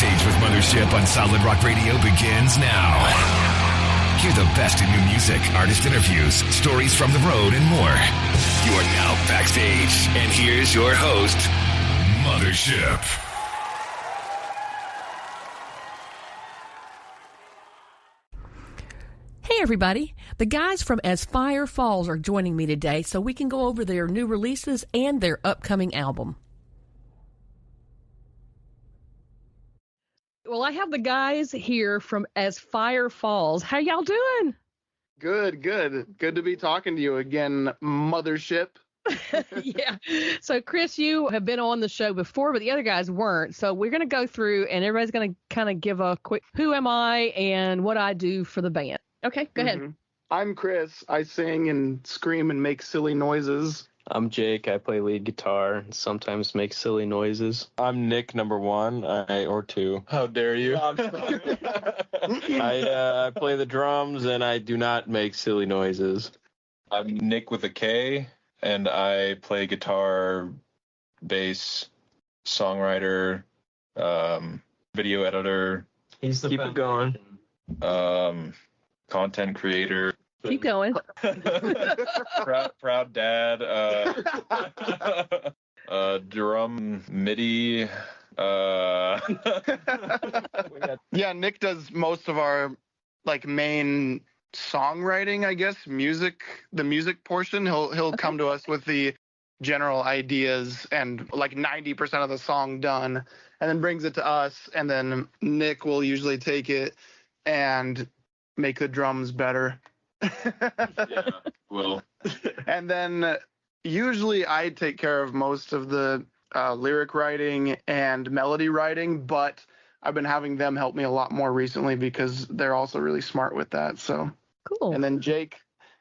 Backstage with Mothership on Solid Rock Radio begins now. Hear the best in new music, artist interviews, stories from the road, and more. You are now backstage, and here's your host, Mothership. Hey everybody, the guys from AsFireFalls are joining me today so we can go over their new releases and their upcoming album. Well, I have the guys here from AsFireFalls. How y'all doing? Good. Good to be talking to you again, Mothership. Yeah. So, Kris, you have been on the show before, but the other guys weren't. So we're going to go through, and everybody's going to kind of give a quick who am I and what I do for the band. Okay, go ahead. I'm Kris. I sing and scream and make silly noises. I'm Jake. I play lead guitar and sometimes make silly noises. I'm Nick, number one, or two. How dare you? I play the drums and I do not make silly noises. I'm Nick with a K, and I play guitar, bass, songwriter, video editor. Keep it going. Content creator. Keep going. proud dad. Drum MIDI. Yeah, Nick does most of our main songwriting, I guess, the music portion. He'll come to us with the general ideas and 90% of the song done, and then brings it to us, and then Nick will usually take it and make the drums better. Yeah, well. And then usually I take care of most of the lyric writing and melody writing, but I've been having them help me a lot more recently because they're also really smart with that. So cool. And then Jake,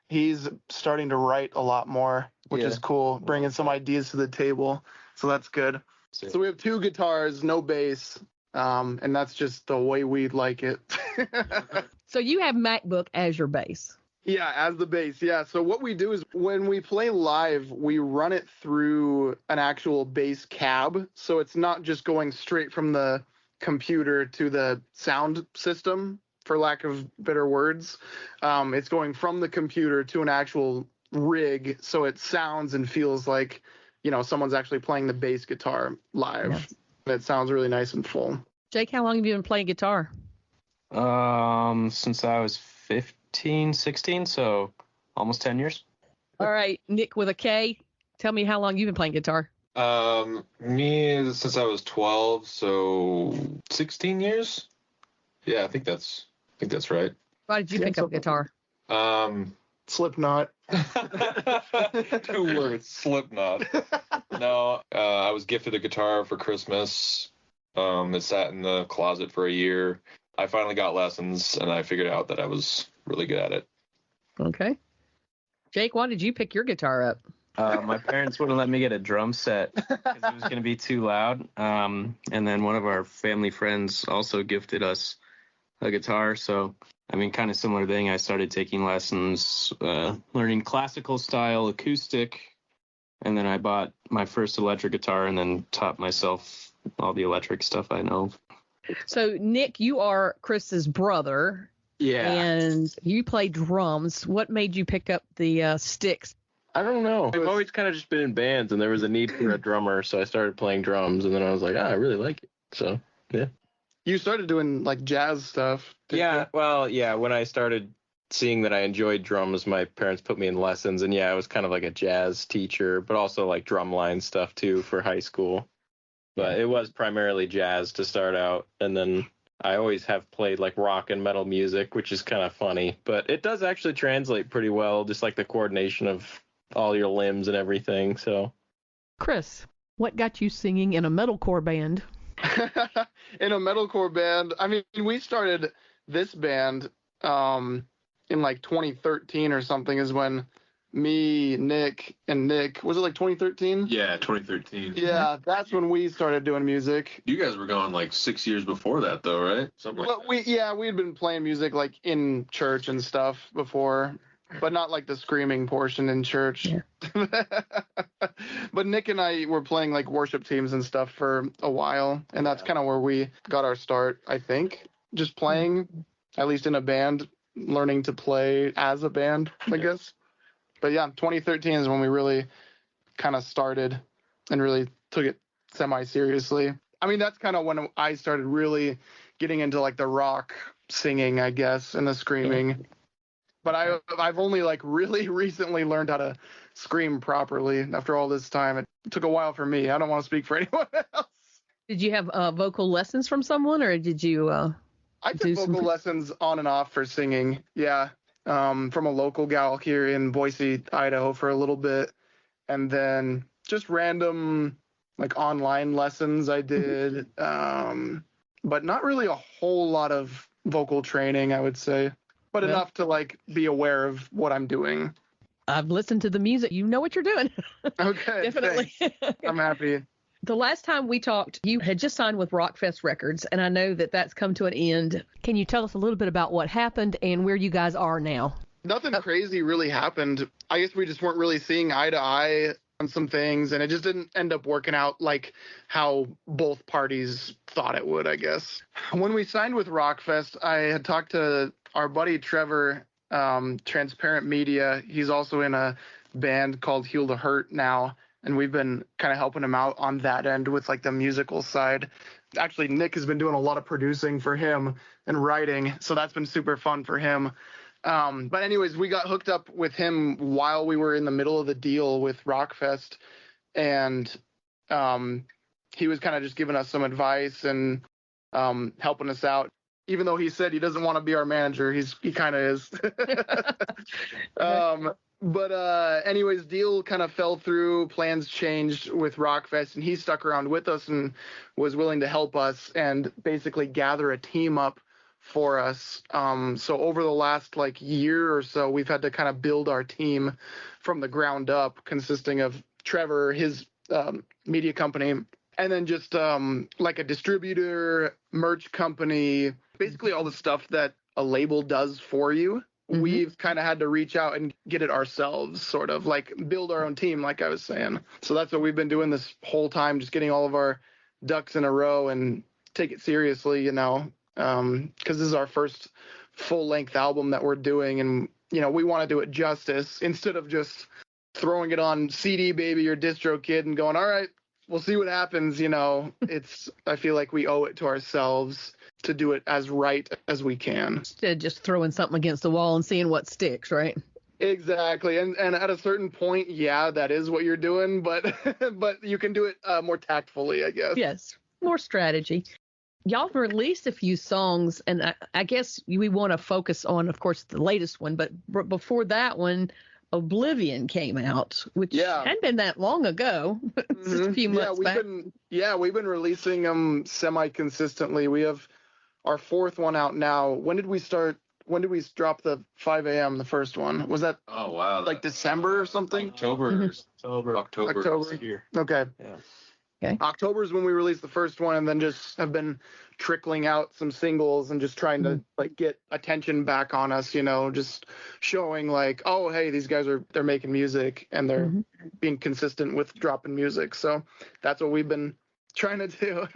he's starting to write a lot more, which is cool, bringing some ideas to the table. So that's good. So we have two guitars, no bass, and that's just the way we like it. So you have MacBook as your bass. Yeah, as the bass. Yeah. So what we do is when we play live, we run it through an actual bass cab. So it's not just going straight from the computer to the sound system, for lack of better words. It's going from the computer to an actual rig. So it sounds and feels like, someone's actually playing the bass guitar live. Yes. It sounds really nice and full. Jake, how long have you been playing guitar? Since I was 15, 16, so almost 10 years. All right, Nick with a K, tell me how long you've been playing guitar. Me since I was 12, so 16 years. Yeah, I think that's right. Why did you pick up guitar? Slipknot. 2 words, Slipknot. No, I was gifted a guitar for Christmas. It sat in the closet for a year. I finally got lessons, and I figured out that I was really good at it. Okay. Jake, why did you pick your guitar up? My parents wouldn't let me get a drum set because it was going to be too loud. And then one of our family friends also gifted us a guitar. So, kind of similar thing. I started taking lessons, learning classical style, acoustic. And then I bought my first electric guitar and then taught myself all the electric stuff I know. So, Nick, you are Kris's brother. Yeah. And you play drums. What made you pick up the sticks? I don't know. I've always kind of just been in bands, and there was a need for a drummer, so I started playing drums, and then I was like, I really like it. So, yeah. You started doing, jazz stuff. Yeah, when I started seeing that I enjoyed drums, my parents put me in lessons, and I was kind of like a jazz teacher, but also drumline stuff, too, for high school. But it was primarily jazz to start out, and then I always have played rock and metal music, which is kind of funny, but it does actually translate pretty well, just the coordination of all your limbs and everything. So, Kris, what got you singing in a metalcore band? In a metalcore band, we started this band in 2013 or something is when me, Nick, and Nick, was it 2013? Yeah, 2013. Yeah, that's when we started doing music. You guys were going 6 years before that, though, right? Something like that. We had been playing music in church and stuff before, but not the screaming portion in church. Yeah. But Nick and I were playing like worship teams and stuff for a while, and that's kind of where we got our start, I think. Just playing, at least in a band, learning to play as a band, I guess. But yeah, 2013 is when we really kind of started and really took it semi-seriously. I mean, that's kind of when I started really getting into like the rock singing, I guess, and the screaming. But I've only like really recently learned how to scream properly after all this time. It took a while for me. I don't want to speak for anyone else. Did you have vocal lessons from someone, or did you I took vocal lessons on and off for singing, yeah, from a local gal here in Boise, Idaho for a little bit. And then just random like online lessons I did, but not really a whole lot of vocal training, I would say, but enough to like be aware of what I'm doing. I've listened to the music. You know what you're doing. Okay. Definitely. I'm happy. The last time we talked, you had just signed with Rockfest Records, and I know that that's come to an end. Can you tell us a little bit about what happened and where you guys are now? Nothing crazy really happened. I guess we just weren't really seeing eye to eye on some things, and it just didn't end up working out like how both parties thought it would, I guess. When we signed with Rockfest, I had talked to our buddy Trevor, Transparent Media. He's also in a band called Heal the Hurt now, and we've been kind of helping him out on that end with like the musical side. Actually, Nick has been doing a lot of producing for him and writing, so that's been super fun for him. But anyways, we got hooked up with him while we were in the middle of the deal with Rockfest, and he was kind of just giving us some advice and helping us out. Even though he said he doesn't want to be our manager, he kind of is. But anyways, deal kind of fell through, plans changed with Rockfest, and he stuck around with us and was willing to help us and basically gather a team up for us. So over the last like year or so, we've had to kind of build our team from the ground up, consisting of Trevor, his media company, and then just like a distributor, merch company, basically all the stuff that a label does for you. Mm-hmm. We've kind of had to reach out and get it ourselves, sort of like build our own team, like I was saying. So that's what we've been doing this whole time, just getting all of our ducks in a row and take it seriously, you know, because this is our first full-length album that we're doing, and, you know, we want to do it justice instead of just throwing it on CD Baby or DistroKid and going, all right, we'll see what happens, you know. I feel like we owe it to ourselves to do it as right as we can. Instead of just throwing something against the wall and seeing what sticks, right? Exactly. And at a certain point, yeah, that is what you're doing, but you can do it more tactfully, I guess. Yes, more strategy. Y'all have released a few songs, and I guess we want to focus on, of course, the latest one, but before that one, Oblivion came out, which hadn't been that long ago. Just a few months back. We've been releasing them semi-consistently. We have our fourth one out now. When did we drop the 5 a.m., the first one? Was that like December or something? October. October. Okay. Yeah. Okay. October is when we released the first one, and then just have been trickling out some singles and just trying to like get attention back on us, you know, just showing like, oh, hey, these guys they're making music and they're being consistent with dropping music. So that's what we've been trying to do.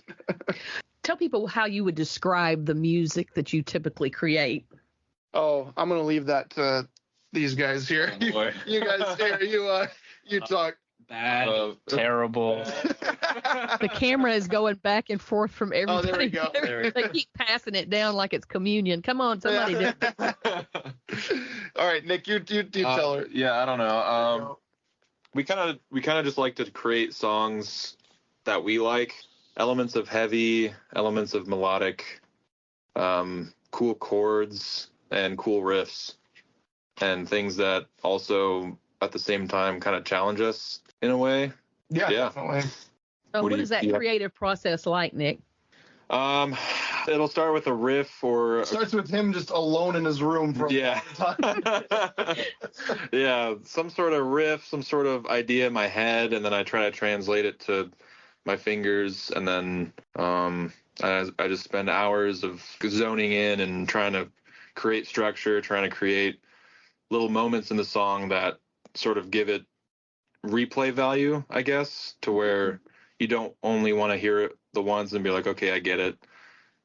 Tell people how you would describe the music that you typically create. Oh, I'm going to leave that to these guys here. Oh, you guys here, you talk. Bad, terrible. The camera is going back and forth from everybody. Oh, there we go. They keep passing it down like it's communion. Come on, somebody do it. All right, Nick, you tell her. Yeah, I don't know. We kind of just like to create songs that we like. Elements of heavy, elements of melodic, cool chords and cool riffs, and things that also at the same time kind of challenge us in a way. Yeah. Definitely. So what is that creative process like, Nick? It'll start with a riff or it starts with him just alone in his room for a long time. Yeah, some sort of riff, some sort of idea in my head, and then I try to translate it to my fingers, and then I just spend hours of zoning in and trying to create structure, trying to create little moments in the song that sort of give it replay value, I guess, to where you don't only want to hear it the once and be like, okay, I get it,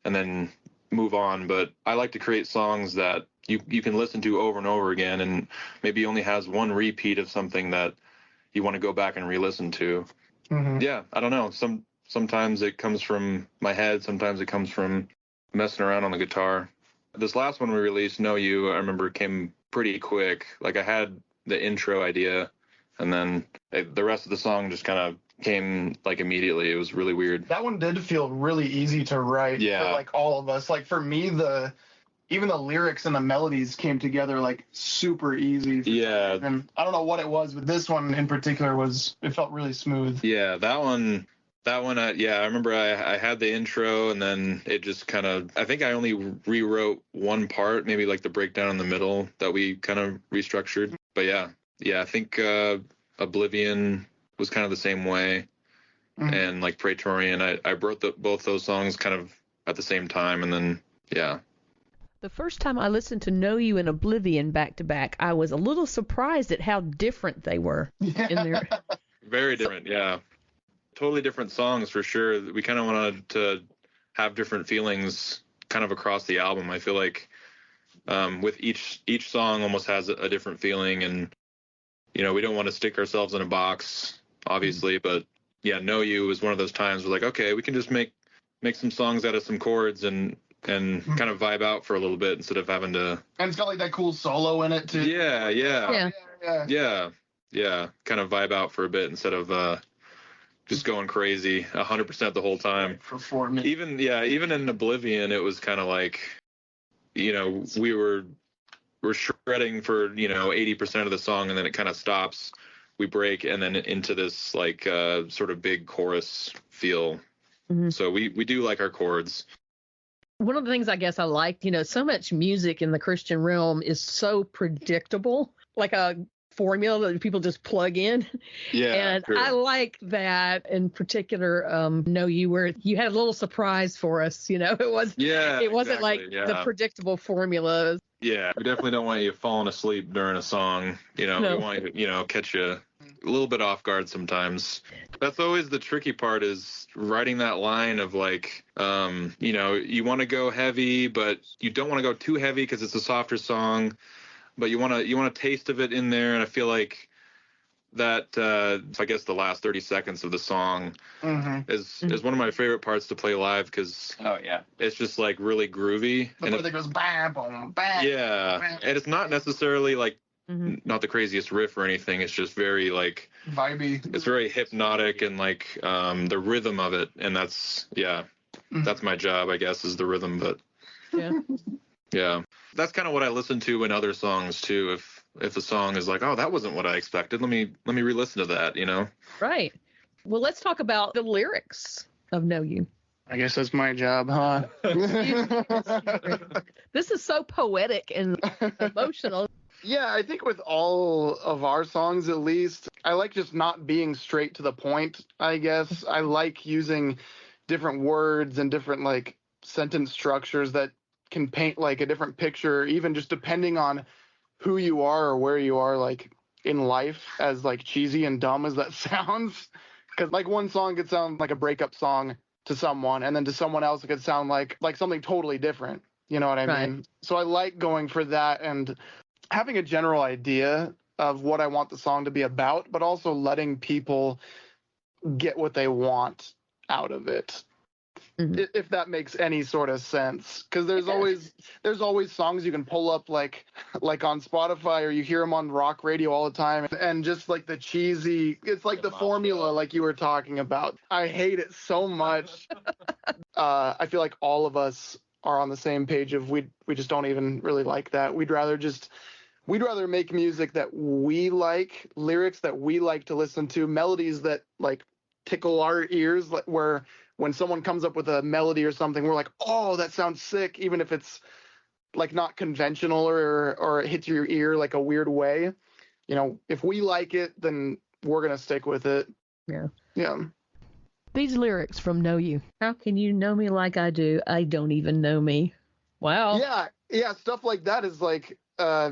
and then move on. But I like to create songs that you can listen to over and over again, and maybe only has one repeat of something that you want to go back and re-listen to. Mm-hmm. Yeah, I don't know. Sometimes it comes from my head. Sometimes it comes from messing around on the guitar. This last one we released, Know You, I remember came pretty quick. Like I had the intro idea, and then the rest of the song just kind of came like immediately. It was really weird. That one did feel really easy to write for like all of us. Like for me, even the lyrics and the melodies came together like super easy. Yeah. And I don't know what it was, but this one in particular it felt really smooth. Yeah, that one, I remember I had the intro, and then it just kind of, I think I only rewrote one part, maybe like the breakdown in the middle that we kind of restructured. But yeah, I think Oblivion was kind of the same way. Mm-hmm. And like Praetorian, I wrote both those songs kind of at the same time, and then, yeah. The first time I listened to Know You and Oblivion back to back, I was a little surprised at how different they were in their... Very different, yeah. Totally different songs for sure. We kind of wanted to have different feelings kind of across the album. I feel like with each song almost has a different feeling, and we don't want to stick ourselves in a box, obviously, but yeah, Know You was one of those times where like, okay, we can just make some songs out of some chords and kind of vibe out for a little bit instead of having to. And it's got like that cool solo in it too. Yeah. Kind of vibe out for a bit instead of just going crazy 100% the whole time. Performing. Even in Oblivion, it was kind of like, we're shredding for 80% of the song, and then it kind of stops. We break, and then into this like sort of big chorus feel. Mm-hmm. So we do like our chords. One of the things I guess I like, so much music in the Christian realm is so predictable, like a formula that people just plug in. Yeah. And sure. I like that in particular, Know You, where you had a little surprise for us, it wasn't exactly, like the predictable formulas. Yeah, we definitely don't want you falling asleep during a song. No. We want you to, catch you a little bit off guard sometimes. That's always the tricky part, is writing that line of like, you want to go heavy, but you don't want to go too heavy because it's a softer song, but you want a taste of it in there. And I feel like that, I guess the last 30 seconds of the song is one of my favorite parts to play live, because it's just like really groovy. And it goes bam, boom, bam. Yeah, bam. And it's not necessarily like not the craziest riff or anything. It's just very like vibey. It's very hypnotic, and like the rhythm of it, and that's my job, I guess, is the rhythm. But yeah, that's kind of what I listen to in other songs too. If a song is like, oh, that wasn't what I expected, let me re-listen to that, Right. Well, let's talk about the lyrics of Know You. I guess that's my job, huh? This is so poetic and emotional. Yeah, I think with all of our songs, at least, I like just not being straight to the point, I guess. I like using different words and different, like, sentence structures that can paint, like, a different picture, even just depending on who you are or where you are, like, in life, as, like, cheesy and dumb as that sounds. Because, like, one song could sound like a breakup song to someone, and then to someone else it could sound like something totally different. You know what I mean? So I like going for that and having a general idea of what I want the song to be about, but also letting people get what they want out of it. If that makes any sort of sense, because there's always songs you can pull up like on Spotify, or you hear them on rock radio all the time, and just like the cheesy, it's like the formula like you were talking about. I hate it so much. I feel like all of us are on the same page of we just don't even really like that. We'd rather make music that we like, lyrics that we like to listen to, melodies that like tickle our ears, like where when someone comes up with a melody or something, we're like, oh, that sounds sick, even if it's like not conventional or it hits your ear like a weird way. If we like it, then we're going to stick with it. Yeah. These lyrics from Know You. How can you know me like I do? I don't even know me. Wow. Yeah. Stuff like that is like,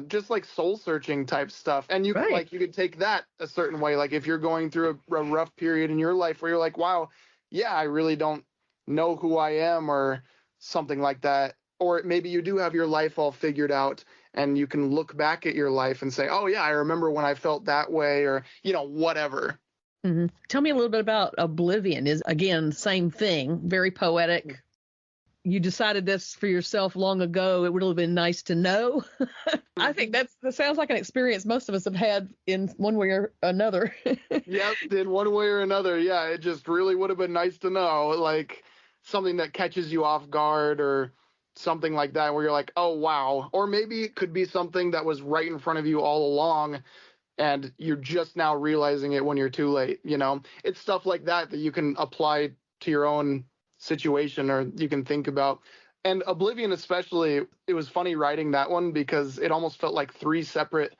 just like soul searching type stuff. And you could, like, you could take that a certain way. Like if you're going through a rough period in your life where you're like, wow, yeah, I really don't know who I am or something like that. Or maybe you do have your life all figured out and you can look back at your life and say, oh yeah, I remember when I felt that way, or, you know, whatever. Mm-hmm. Tell me a little bit about Oblivion. Is, again, same thing, very poetic. You decided this for yourself long ago. It would have been nice to know. I think that sounds like an experience most of us have had in one way or another. Yep, in one way or another. Yeah, it just really would have been nice to know, like something that catches you off guard or something like that where you're like, oh, wow. Or maybe it could be something that was right in front of you all along and you're just now realizing it when you're too late, you know? It's stuff like that that you can apply to your own situation or you can think about. And Oblivion especially, it was funny writing that one because it almost felt like 3 separate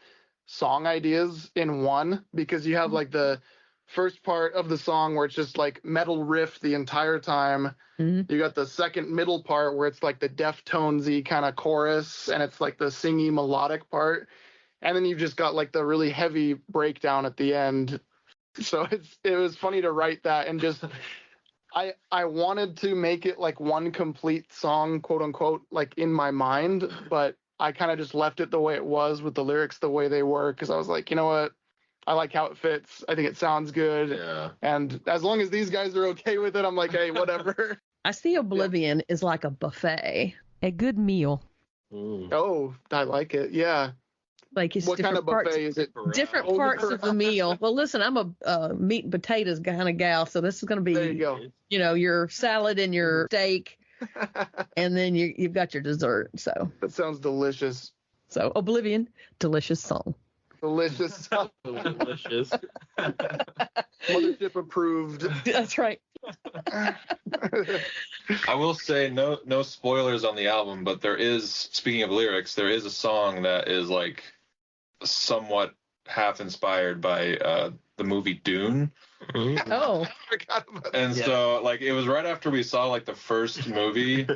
song ideas in one, because you have like the first part of the song where it's just like metal riff the entire time. Mm-hmm. You got the second middle part where it's like the Deftones-y kind of chorus and it's like the singy melodic part. And then you've just got like the really heavy breakdown at the end. So it was funny to write that and just I wanted to make it like one complete song, quote unquote, like in my mind, but I kind of just left it the way it was with the lyrics the way they were, because I was like, you know what? I like how it fits. I think it sounds good. Yeah. And as long as these guys are okay with it, I'm like, hey, whatever. I see Oblivion is like a buffet, a good meal. Mm. Oh, I like it. Yeah. Like it's what kind of buffet is it? Different parts of the meal. Well, listen, I'm a meat and potatoes kind of gal, so this is going to be, there you go. You know, your salad and your steak, and then you've got your dessert. So that sounds delicious. So Oblivion, delicious song. Delicious song. Delicious. Mothership approved. That's right. I will say no spoilers on the album, but there is, speaking of lyrics, there is a song that is like somewhat half inspired by the movie Dune. Oh. I forgot about that. And so like it was right after we saw like the first movie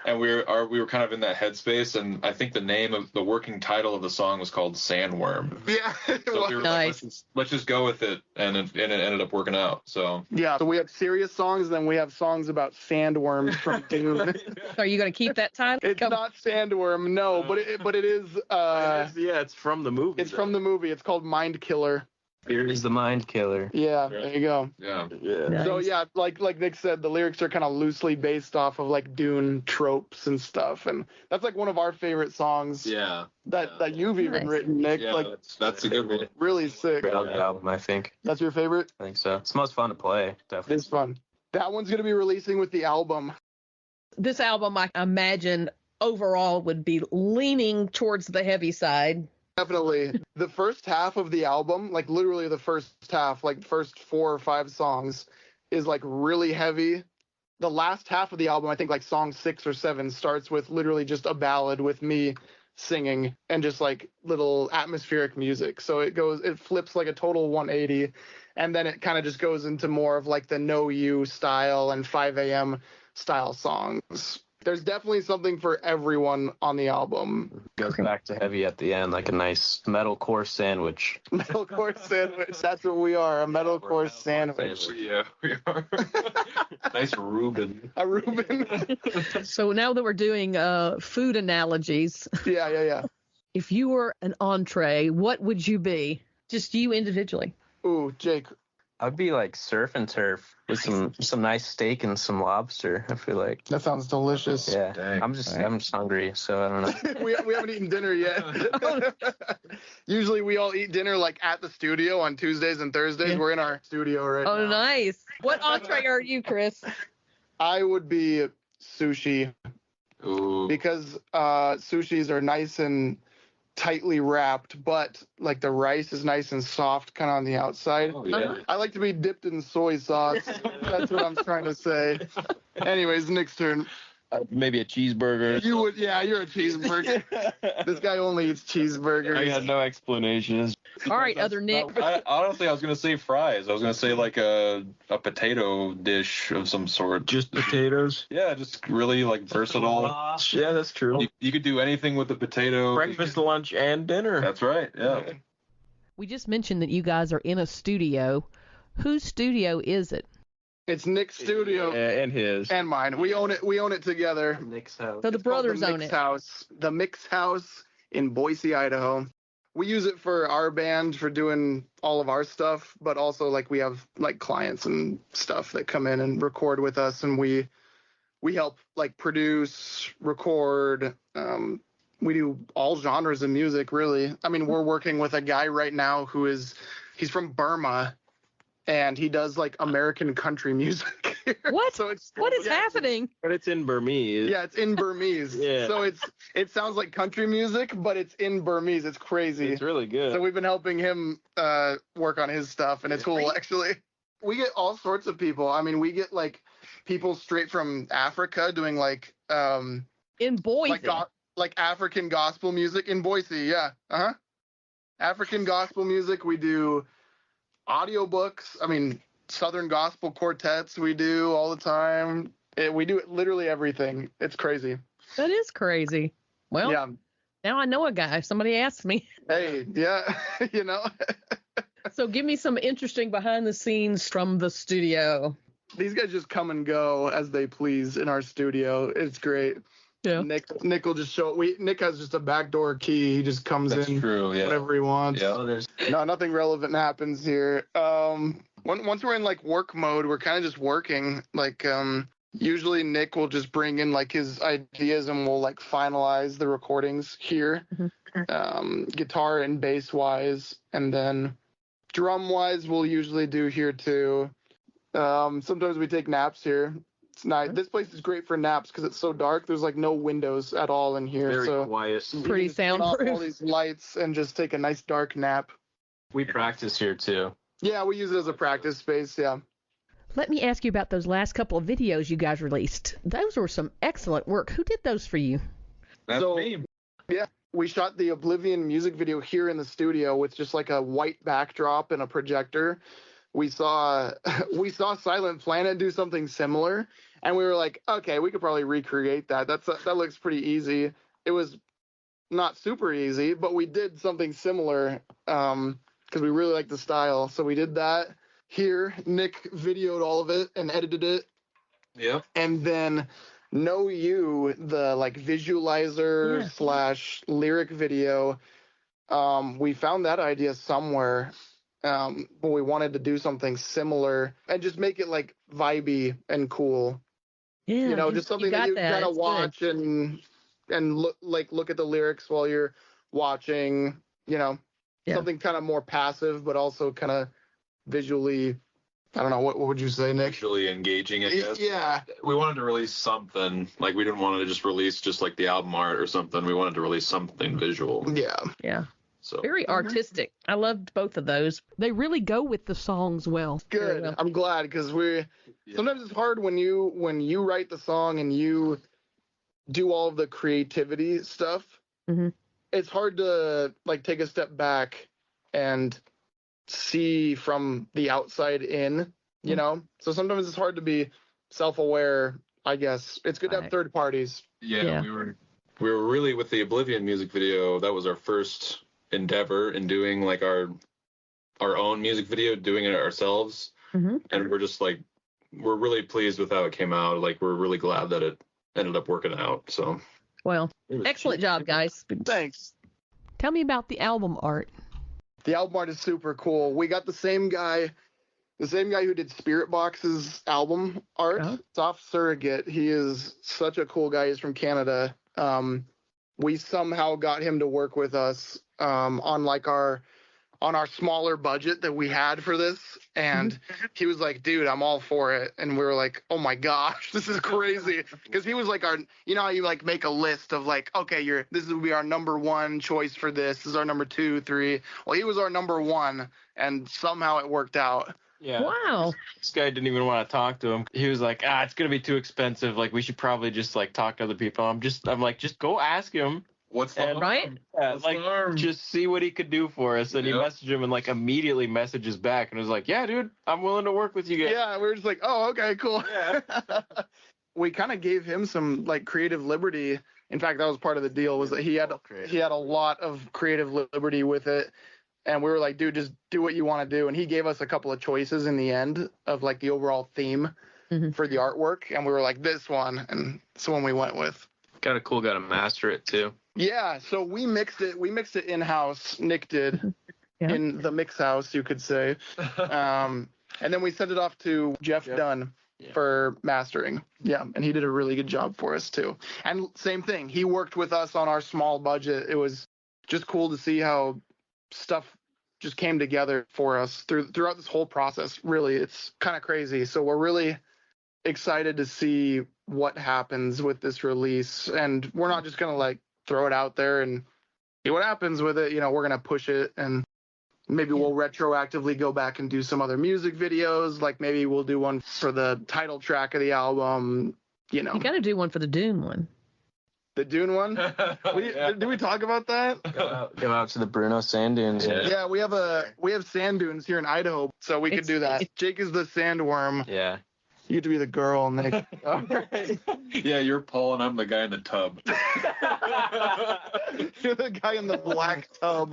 and we were kind of in that headspace, and I think the name of the working title of the song was called Sandworm. Yeah. So we were nice. like, let's just go with it, and it ended up working out. So yeah, so we have serious songs, then we have songs about sandworms from Dune. Are you going to keep that title? It's not Sandworm, no, but it is. Yeah, it's from the movie. It's from the movie. It's called Mind Killer. Here is the Mind Killer. Yeah, there you go. Yeah. Nice. So yeah, like Nick said, the lyrics are kind of loosely based off of like Dune tropes and stuff, and that's like one of our favorite songs. Yeah. That you've even written, Nick. Yeah, like that's a good one. really sick. Great album, I think. That's your favorite? I think so. It's the most fun to play, definitely. It's fun. That one's gonna be releasing with the album. This album, I imagine, overall would be leaning towards the heavy side. Definitely. The first half of the album, like literally the first half, like first 4 or 5 songs, is like really heavy. The last half of the album, I think like song 6 or 7, starts with literally just a ballad with me singing and just like little atmospheric music. So it flips like a total 180, and then it kind of just goes into more of like the Know You style and 5 a.m. style songs. There's definitely something for everyone on the album. Goes back to heavy at the end, like a nice metalcore sandwich. Metalcore sandwich. That's what we are, a metalcore sandwich. Yeah, we are. Nice Reuben. A Reuben. So now that we're doing food analogies. Yeah. If you were an entree, what would you be? Just you individually. Ooh, Jake. I'd be like surf and turf with some nice steak and some lobster. I feel like that sounds delicious. Yeah, dang. I'm just hungry, so I don't know. we haven't eaten dinner yet. Usually we all eat dinner like at the studio on Tuesdays and Thursdays. Yeah. We're in our studio right now. Oh, nice. What entree are you, Kris? I would be sushi. Ooh. Because sushis are nice and tightly wrapped, but like the rice is nice and soft kind of on the outside. Oh, yeah. I like to be dipped in soy sauce. That's what I'm trying to say. Anyways, Nick's turn. Maybe a cheeseburger. You would, yeah, you're a cheeseburger. This guy only eats cheeseburgers. I had no explanations. All right, other Nick. Honestly, I was gonna say fries. I was gonna say like a potato dish of some sort. Just potatoes? Yeah, just really like versatile. Yeah, that's true. You could do anything with the potato. Breakfast, lunch, and dinner. That's right. Yeah. We just mentioned that you guys are in a studio. Whose studio is it? It's Nick's studio And his. and mine. We own it. We own it together. Nick's house. So the It's called brothers the own Mix it. House. The Mix House in Boise, Idaho. We use it for our band for doing all of our stuff, but also like we have like clients and stuff that come in and record with us, and we help like produce, record. We do all genres of music, really. I mean, we're working with a guy right now he's from Burma, and he does like American country music. What? So What is happening? But it's in Burmese. Yeah, it's in Burmese. Yeah. So it sounds like country music, but it's in Burmese. It's crazy. It's really good. So we've been helping him work on his stuff, and it's cool, actually. We get all sorts of people. I mean, we get like people straight from Africa doing like In Boise. like African gospel music in Boise. Yeah. African gospel music. We do audiobooks. I mean, Southern gospel quartets we do all the time. We do literally everything. It's crazy. That is crazy. Well, Yeah. now I know a guy. Somebody asked me. Hey, yeah, you know. So give me some interesting behind the scenes from the studio. These guys just come and go as they please in our studio. It's great. Yeah. Nick will just show. Nick has just a backdoor key. He just comes That's in true. Yeah. whatever he wants. Yeah. No, nothing relevant happens here. Once we're in like work mode, we're kind of just working. Like usually Nick will just bring in like his ideas and we'll like finalize the recordings here, guitar and bass wise, and then drum wise we'll usually do here too. Sometimes we take naps here. It's nice. This place is great for naps because it's so dark. There's like no windows at all in here. Very so quiet. you Pretty can just turn off soundproof. all these lights and just take a nice dark nap. We practice here too. Yeah, we use it as a practice space. Yeah. Let me ask you about those last couple of videos you guys released. Those were some excellent work. Who did those for you? That's So- me. Yeah, we shot the Oblivion music video here in the studio with just like a white backdrop and a projector. We saw Silent Planet do something similar, and we were like, okay, we could probably recreate that. That looks pretty easy. It was not super easy, but we did something similar because we really like the style. So we did that here. Nick videoed all of it and edited it, Yeah. and then Know You, the like visualizer / lyric video, we found that idea somewhere, but we wanted to do something similar and just make it like vibey and cool. Yeah, You know, just something that you kind of It's watch and look at the lyrics while you're watching. You know, Yeah. something kind of more passive, but also kind of visually. I don't know, what would you say, Nick? Visually engaging, I guess. Yeah. We wanted to release something. Like, we didn't want to just release just like the album art or something. We wanted to release something visual. Yeah. Yeah. So Very artistic. I loved both of those. They really go with the songs well. Very Good. well. I'm glad because sometimes it's hard when you write the song and you do all of the creativity stuff. Mhm. It's hard to like take a step back and see from the outside in, you know? So sometimes it's hard to be self-aware, I guess. It's good to have Right. third parties. Yeah. we were really with the Oblivion music video. That was our first endeavor in doing like our own music video, doing it ourselves. Mhm. And we're really pleased with how it came out. Like, we're really glad that it ended up working out. So Well, it was- excellent job, guys. Thanks. Tell me about the album art. The album art is super cool. We got the same guy who did Spirit Box's album art. Oh. Soft Surrogate. He is such a cool guy. He's from Canada. We somehow got him to work with us on our smaller budget that we had for this, and he was like, dude, I'm all for it. And we were like, oh my gosh, this is crazy, because he was like how you like make a list of like, okay, this will be our number one choice for this is our number 2, 3. Well, he was our number one, and somehow it worked out. Yeah. Wow. This guy didn't even want to talk to him. He was like, it's gonna be too expensive. Like, we should probably just like talk to other people. I'm like, just go ask him. What's the harm? Right? Yeah, What's like the harm? just see what he could do for us. And he Yep. messaged him and like immediately messages back and was like, yeah, dude, I'm willing to work with you guys. Yeah, we were just like, oh, okay, cool. Yeah. We kind of gave him some like creative liberty. In fact, that was part of the deal, was that he had a lot of creative liberty with it. And we were like, dude, just do what you want to do. And he gave us a couple of choices in the end of like the overall theme for the artwork. And we were like, this one. And it's the one we went with. Got a cool guy to master it too. Yeah. So we mixed it in-house. Nick did in the mix house, you could say. And then we sent it off to Jeff Dunn for mastering. Yeah. And he did a really good job for us too. And same thing. He worked with us on our small budget. It was just cool to see how stuff just came together for us throughout this whole process. Really, it's kind of crazy. So we're really excited to see what happens with this release, and we're not just gonna like throw it out there and see what happens with it. You know, we're gonna push it, and maybe we'll retroactively go back and do some other music videos. Like maybe we'll do one for the title track of the album. You know, You got to do one for the Dune one. the Dune one. Did we talk about that? Go out to the Bruno Sand Dunes. Yeah, we have sand dunes here in Idaho, so we could do that. Jake is the sandworm. Yeah. You get to be the girl, Nick. All right. Yeah, you're Paul and I'm the guy in the tub. You're the guy in the black tub.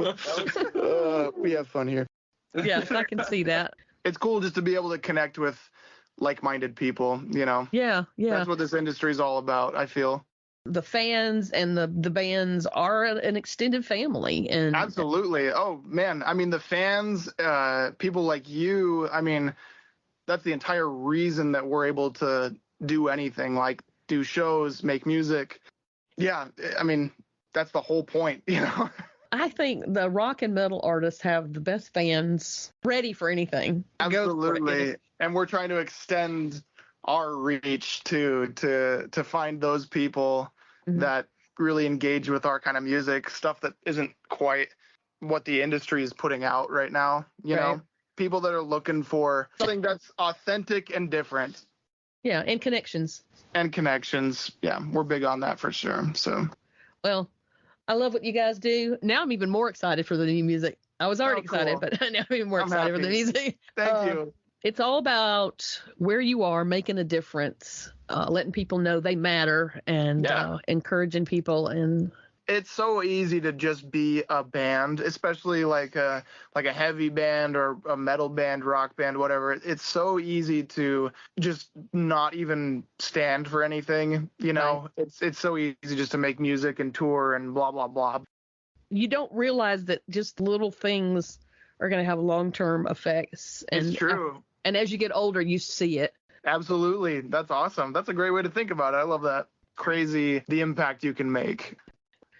We have fun here. Yes, I can see that. It's cool just to be able to connect with like-minded people, you know. Yeah. That's what this industry is all about, I feel. The fans and the bands are an extended family. And Absolutely. Oh, man. I mean, the fans, people like you, I mean, that's the entire reason that we're able to do anything, like do shows, make music. Yeah, I mean, that's the whole point, you know. I think the rock and metal artists have the best fans ready for anything. Absolutely. And we're trying to extend our reach to find those people that really engage with our kind of music, stuff that isn't quite what the industry is putting out right now, you know. People that are looking for something that's authentic and different. Yeah, and connections. Yeah, we're big on that for sure. So, well, I love what you guys do. Now I'm even more excited for the new music. I was already cool. excited, but now I'm even more excited for the music. Thank you. It's all about where you are, making a difference, letting people know they matter, and encouraging people. And it's so easy to just be a band, especially like a heavy band or a metal band, rock band, whatever. It's so easy to just not even stand for anything, you know. Right. It's so easy just to make music and tour and blah blah blah. You don't realize that just little things are going to have long-term effects. And it's true. And as you get older, you see it. Absolutely. That's awesome. That's a great way to think about it. I love that. Crazy the impact you can make.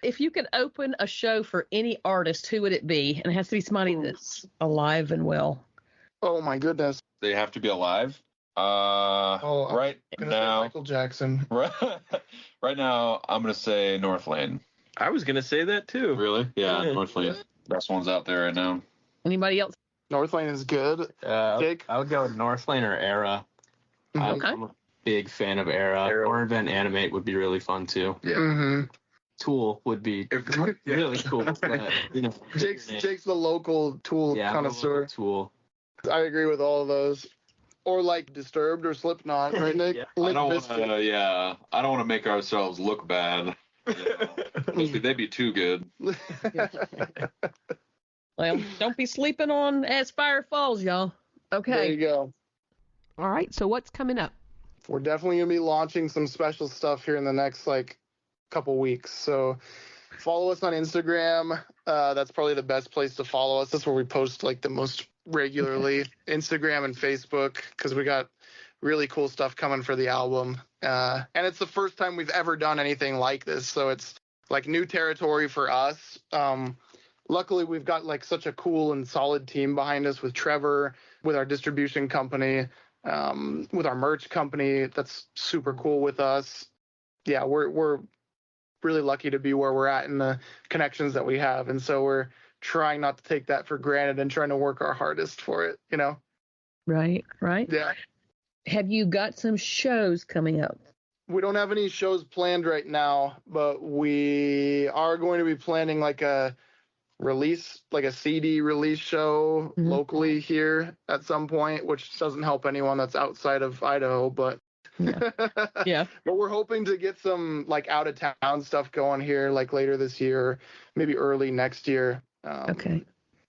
If you could open a show for any artist, who would it be? And it has to be somebody that's alive and well. Oh my goodness. They have to be alive. Right now, Michael Jackson. Right now, I'm gonna say North Lane. I was gonna say that too. Really? Yeah. North Lane. Best ones out there right now. Anybody else? North Lane is good. Jake? I would go with North Lane or Era. Okay. I'm a big fan of Era. Or Invent Animate would be really fun too. Yeah. Mm-hmm. Tool would be really cool. But, you know, Jake's the local Tool connoisseur. Tool. I agree with all of those. Or like Disturbed or Slipknot, right, Nick? Yeah. I don't want to make ourselves look bad. You know? They'd be too good. Well, don't be sleeping on AsFireFalls, y'all. Okay. There you go. All right. So what's coming up? We're definitely going to be launching some special stuff here in the next couple weeks. So follow us on Instagram. That's probably the best place to follow us. That's where we post the most regularly. Instagram and Facebook, because we got really cool stuff coming for the album. And it's the first time we've ever done anything like this. So it's new territory for us. Luckily, we've got such a cool and solid team behind us with Trevor, with our distribution company, with our merch company. That's super cool with us. Yeah, we're really lucky to be where we're at and the connections that we have. And so we're trying not to take that for granted and trying to work our hardest for it, you know? Right. Yeah. Have you got some shows coming up? We don't have any shows planned right now, but we are going to be planning like a CD release show locally here at some point, which doesn't help anyone that's outside of Idaho, but yeah. But we're hoping to get some like out of town stuff going here like later this year, maybe early next year. Okay.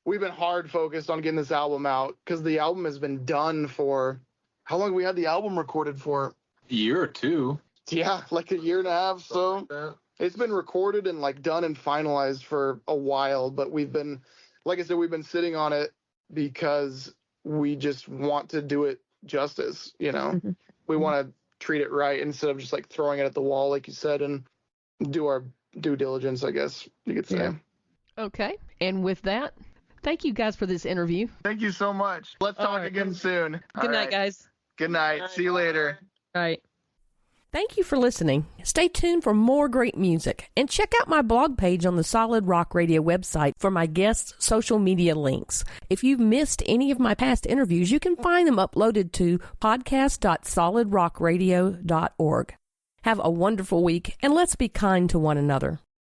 We've been hard focused on getting this album out because the album has been done for how long have we had the album recorded for? A year or two. Yeah, like a year and a half. So it's been recorded and like done and finalized for a while, but we've been, like I said, we've been sitting on it because we just want to do it justice, you know. We want to treat it right instead of just like throwing it at the wall, like you said, and do our due diligence, I guess you could say. Yeah. Okay. And with that, thank you guys for this interview. Thank you so much. Let's talk again soon. Good night, guys. Good night. See you later. All right. Thank you for listening. Stay tuned for more great music and check out my blog page on the Solid Rock Radio website for my guests' social media links. If you've missed any of my past interviews, you can find them uploaded to podcast.solidrockradio.org. Have a wonderful week and let's be kind to one another.